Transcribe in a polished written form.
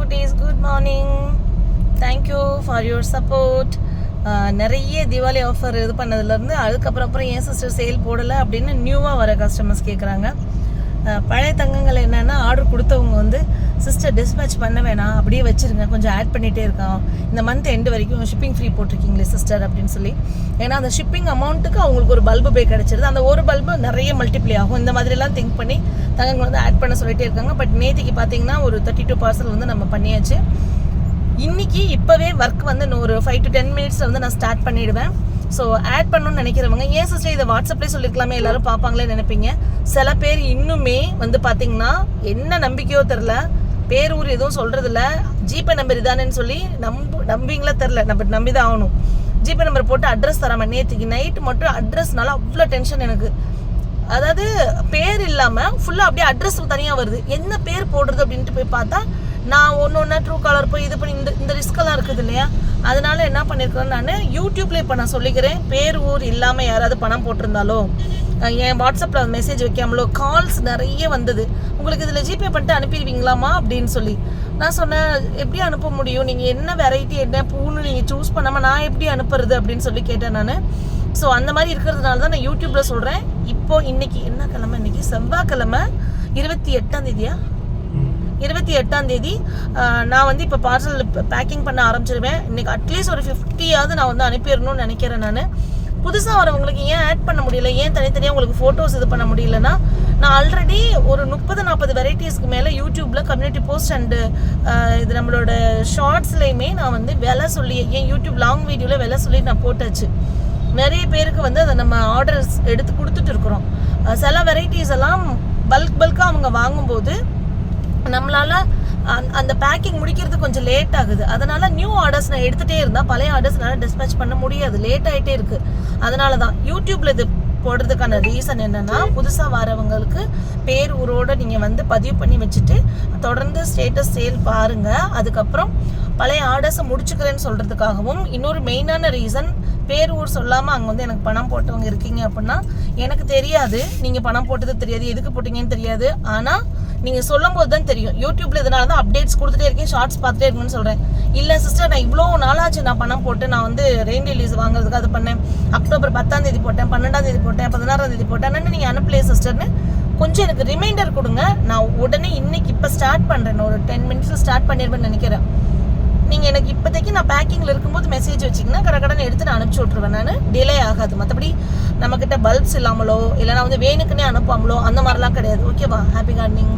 குட்டீஸ், good morning. Thank you for your support. நிறைய Deepavali offer இது பண்ணதுலேருந்து அதுக்கப்புறம் ஏன் சிஸ்டர் சேல் போடலை அப்படின்னு நியூவாக வர கஸ்டமர்ஸ் கேட்குறாங்க. பழைய தங்கங்கள் என்னென்னா ஆர்டர் கொடுத்தவங்க வந்து சிஸ்டர் டிஸ்பேச் பண்ண வேணாம், அப்படியே வச்சுருங்க, கொஞ்சம் ஆட் பண்ணிகிட்டே இருக்கோம், இந்த மந்த் எண்டு வரைக்கும் ஷிப்பிங் ஃப்ரீ போட்டிருக்கீங்களே சிஸ்டர் அப்படின்னு சொல்லி. ஏன்னா அந்த ஷிப்பிங் அமௌண்ட்டுக்கு அவங்களுக்கு ஒரு பல்பு பே கிடச்சிருது. அந்த ஒரு பல்பு நிறைய மல்டிப்ளை ஆகும். இந்த மாதிரிலாம் திங்க் பண்ணி தங்கங்கள் வந்து ஆட் பண்ண சொல்லிகிட்டே இருக்காங்க. பட் நேற்றுக்கு பார்த்தீங்கன்னா ஒரு 32 பார்சல் வந்து நம்ம பண்ணியாச்சு. இன்றைக்கி இப்போவே ஒர்க் வந்து ஒரு 5 to 10 minutes வந்து நான் ஸ்டார்ட் பண்ணிவிடுவேன். ஸோ ஆட் பண்ணணும்னு நினைக்கிறவங்க ஏன் சிஸ்டர் இதை வாட்ஸ்அப்லேயே சொல்லியிருக்கலாமே, எல்லோரும் பார்ப்பாங்களே நினைப்பீங்க. சில பேர் இன்னுமே வந்து பார்த்தீங்கன்னா என்ன நம்பிக்கையோ தெரில, பேர் ஊர் எதுவும் சொல்கிறதில்ல, ஜிபே நம்பர் இதானேன்னு சொல்லி நம்பிங்களா தெரில, நம்ம நம்பி தான் ஆகணும். ஜிபே நம்பர் போட்டு அட்ரஸ் தராமல் நேற்றுக்கு நைட்டு மட்டும் அட்ரஸ்னால அவ்வளோ டென்ஷன் எனக்கு. அதாவது பேர் இல்லாமல் ஃபுல்லாக அப்படியே அட்ரஸ் தனியாக வருது. என்ன பேர் போடுறது அப்படின்ட்டு போய் பார்த்தா நான் ஒன்று ட்ரூ காலர் போய் இது பண்ணி இந்த ரிஸ்கெல்லாம் இருக்குது இல்லையா. அதனால என்ன பண்ணியிருக்கேன், நான் யூடியூப்ல இப்போ நான் சொல்லிக்கிறேன், பேர் ஊர் இல்லாமல் யாராவது பணம் போட்டிருந்தாலோ என் வாட்ஸ்அப்பில் மெசேஜ் வைக்காமலோ கால்ஸ் நிறைய வந்தது. உங்களுக்கு இதில் ஜிபே பண்ணிட்டு அனுப்பிடுவீங்களாமா அப்படின்னு சொல்லி. நான் சொன்னேன், எப்படி அனுப்ப முடியும், நீங்கள் என்ன வெரைட்டி என்ன பூன்னு நீங்கள் சூஸ் பண்ணாமல் நான் எப்படி அனுப்புறது அப்படின்னு சொல்லி கேட்டேன் நான். ஸோ அந்த மாதிரி இருக்கிறதுனால தான் நான் யூடியூப்பில் சொல்கிறேன். இப்போது இன்றைக்கி என்ன கிழமை, இன்றைக்கி செவ்வாய்க்கிழமை 28 நான் வந்து இப்போ பார்சல் பேக்கிங் பண்ண ஆரம்பிச்சிருவேன். இன்றைக்கி அட்லீஸ்ட் ஒரு 50யாவது நான் வந்து அனுப்பிடணும்னு நினைக்கிறேன். நான் புதுசாக வரவங்களுக்கு ஏன் ஆட் பண்ண முடியல, ஏன் தனித்தனியாக உங்களுக்கு ஃபோட்டோஸ் இது பண்ண முடியலன்னா, நான் ஆல்ரெடி ஒரு 30-40 வெரைட்டிஸ்க்கு மேலே யூடியூப்பில் கம்யூனிட்டி போஸ்ட் அண்டு இது நம்மளோட ஷார்ட்ஸ்லையுமே நான் வந்து விலை சொல்லி, ஏன் யூடியூப் லாங் வீடியோவில் விலை சொல்லி நான் போட்டாச்சு. நிறைய பேருக்கு வந்து அதை நம்ம ஆர்டர்ஸ் எடுத்து கொடுத்துட்டு இருக்கிறோம். சில வெரைட்டிஸ் எல்லாம் பல்காக அவங்க வாங்கும்போது நம்மளால அந்த பேக்கிங் முடிக்கிறது கொஞ்சம் லேட் ஆகுது. அதனால நியூ ஆர்டர்ஸ் நான் எடுத்துகிட்டே இருந்தால் பழைய ஆர்டர்ஸ்னால டிஸ்பேச் பண்ண முடியாது, லேட் ஆகிட்டே இருக்குது. அதனால தான் யூடியூப்பில் இது போடுறதுக்கான ரீசன் என்னென்னா, புதுசாக வரவங்களுக்கு பேர் ஊரோடு நீங்கள் வந்து பதிவு பண்ணி வச்சுட்டு தொடர்ந்து ஸ்டேட்டஸ் சேல் பாருங்கள். அதுக்கப்புறம் பழைய ஆர்டர்ஸை முடிச்சுக்கிறேன்னு சொல்கிறதுக்காகவும், இன்னொரு மெயினான ரீசன், பேர் ஊர் சொல்லாமல் அங்கே வந்து எனக்கு பணம் போட்டவங்க இருக்கீங்க அப்படின்னா எனக்கு தெரியாது, நீங்கள் பணம் போட்டது தெரியாது, எதுக்கு போட்டிங்கன்னு தெரியாது. ஆனால் நீங்கள் சொல்லும் போது தான் தெரியும். யூடியூப்பில் இதனால தான் அப்டேட்ஸ் கொடுத்துட்டே இருக்கேன், ஷார்ட்ஸ் பார்த்துட்டே இருக்குன்னு சொல்கிறேன். இல்லை சிஸ்டர், நான் இவ்வளோ நாளாச்சு நான் பணம் போட்டு, நான் வந்து ரெயின் ரிலீஸ் வாங்குறதுக்கு அது பண்ணேன், அக்டோபர் 10ஆம் தேதி போட்டேன், 12ஆம் தேதி போட்டேன், 16ஆம் தேதி போட்டேன், நீங்கள் அனுப்பலையே சிஸ்டர்னு கொஞ்சம் எனக்கு ரிமைண்டர் கொடுங்க. நான் உடனே இன்னைக்கு இப்போ ஸ்டார்ட் பண்ணுறேன், ஒரு 10 minutes ஸ்டார்ட் பண்ணிடுவேன்னு நினைக்கிறேன். நீங்கள் எனக்கு இப்போதைக்கு நான் பேக்கிங்கில் இருக்கும்போது மெசேஜ் வச்சிங்கன்னா கடை எடுத்து நான் அனுப்பிச்சி விட்ருவேன். நான் டிலே ஆகாது. மற்றபடி நம்மக்கிட்ட பல்ப்ஸ் இல்லாமலோ இல்லைனா வந்து வேணுக்குன்னே அனுப்பாமலோ அந்த மாதிரிலாம் கிடையாது. ஓகேவா? Happy gardening.